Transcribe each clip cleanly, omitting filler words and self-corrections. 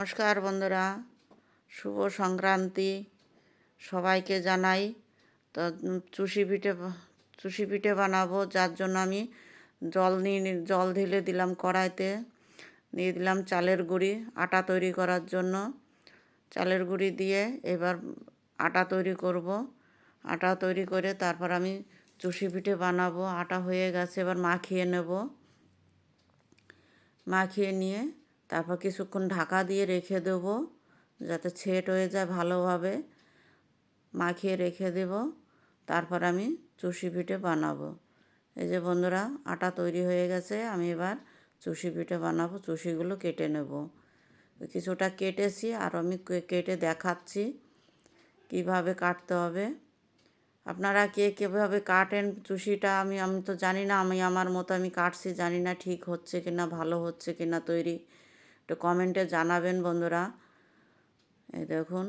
নমস্কার বন্ধুরা, শুভ সংক্রান্তি সবাইকে জানাই। তো চুষি পিঠে বানাবো, যার জন্য আমি জল ঢেলে দিলাম কড়াইতে, দিয়ে দিলাম চালের গুঁড়ি আটা তৈরি করার জন্য। চালের গুঁড়ি দিয়ে এবার আটা তৈরি করব। আটা তৈরি করে তারপর আমি চুষি পিঠে বানাবো। আটা হয়ে গেছে, এবার মাখিয়ে নেব। মাখিয়ে নিয়ে তারপর কিছুক্ষণ ঢাকা দিয়ে রেখে দেব, যাতে সেট হয়ে যায় ভালোভাবে। মাখিয়ে রেখে দেব, তারপর আমি চুষি পিঠে বানাবো। এই যে বন্ধুরা, আটা তৈরি হয়ে গেছে, আমি এবার চুষি পিঠে বানাবো। চুষিগুলো কেটে নেব। কিছুটা কেটেছি, আর আমি কেটে দেখাচ্ছি কিভাবে কাটতে হবে। আপনারা কে কীভাবে কাটেন চুষিটা আমি তো জানি না। আমার মতো আমি কাটছি, জানি না ঠিক হচ্ছে কি না, ভালো হচ্ছে কি না তৈরি। একটু কমেন্টে জানাবেন বন্ধুরা। এই দেখুন,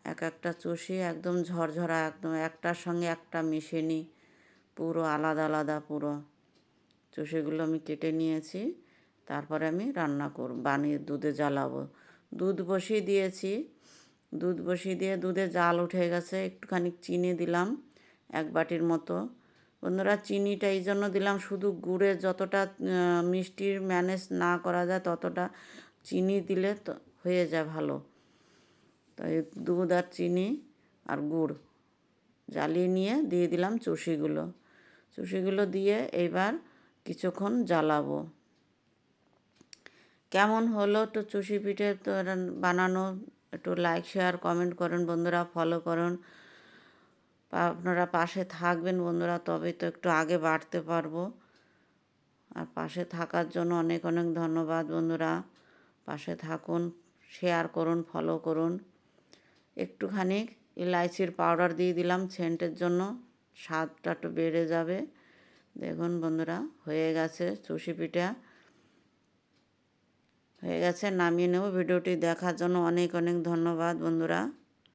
এক একটা চুষি একদম ঝরঝরা, একদম একটার সঙ্গে একটা মিশেনি, পুরো আলাদা আলাদা পুরো। চুষিগুলো আমি কেটে নিয়েছি। তারপরে আমি রান্না বানিয়ে দুধে জ্বালাবো। দুধ বসিয়ে দিয়েছি। দুধ বসিয়ে দিয়ে দুধে জাল উঠে গেছে। একটুখানি চিনি দিলাম, 1 বাটির মতো। বন্ধুরা, চিনিটা এই জন্য দিলাম, শুধু গুড়ে যতটা মিষ্টির ম্যানেজ না করা যায় ততটা চিনি দিলে তো হয়ে যায় ভালো। তাই দুধ আর চিনি আর গুড় জ্বালিয়ে নিয়ে দিয়ে দিলাম চুষিগুলো দিয়ে এবার কিছুক্ষণ জ্বালাবো। কেমন হলো একটু চুষি পিঠে তো বানানো, একটু লাইক শেয়ার কমেন্ট করেন বন্ধুরা, ফলো করুন। আপনারা পাশে থাকবেন বন্ধুরা, তবেই তো একটু আগে বাড়তে পারবো। আর পাশে থাকার জন্য অনেক অনেক ধন্যবাদ বন্ধুরা। পাশে থাকুন, শেয়ার করুন, ফলো করুন। একটুখানি ইলাইচির পাউডার দিয়ে দিলাম সেন্টের জন্য, স্বাদটা একটু বেড়ে যাবে। দেখুন বন্ধুরা, হয়ে গেছে চুষি পিঠা হয়ে গেছে। নামিয়ে নেব। ভিডিওটি দেখার জন্য অনেক অনেক ধন্যবাদ বন্ধুরা।